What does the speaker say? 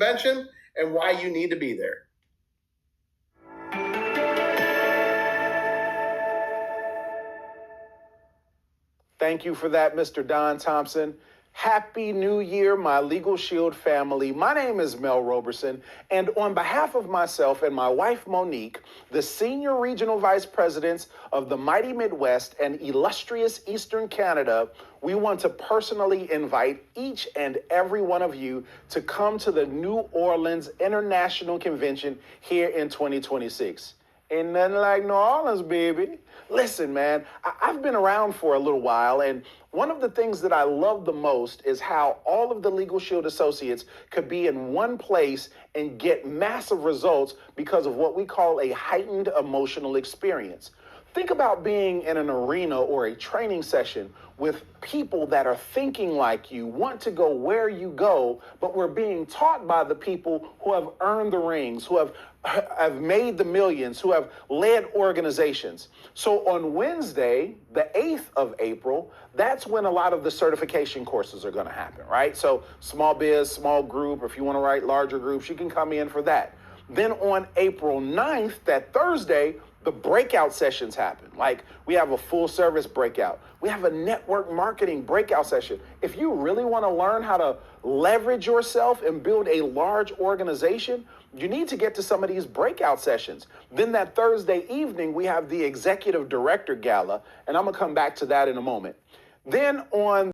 convention and why you need to be there. Thank you for that, Mr. Don Thompson. Happy New Year, my LegalShield family. My name is Mel Roberson, and on behalf of myself and my wife, Monique, the Senior Regional Vice Presidents of the Mighty Midwest and illustrious Eastern Canada, we want to personally invite each and every one of you to come to the New Orleans International Convention here in 2026. Ain't nothing like New Orleans, baby. Listen, man, I've been around for a little while, and one of the things that I love the most is how all of the LegalShield associates could be in one place and get massive results because of what we call a heightened emotional experience. Think about being in an arena or a training session with people that are thinking like you, want to go where you go, but we're being taught by the people who have earned the rings, who have made the millions, who have led organizations. So on Wednesday, the 8th of April, that's when a lot of the certification courses are going to happen, right? So small biz, small group, if you want to write larger groups, you can come in for that. Then on April 9th, that Thursday, the breakout sessions happen. Like we have a full service breakout. We have a network marketing breakout session. If you really want to learn how to leverage yourself and build a large organization, you need to get to some of these breakout sessions. Then that Thursday evening, we have the executive director gala, and I'm gonna come back to that in a moment. Then on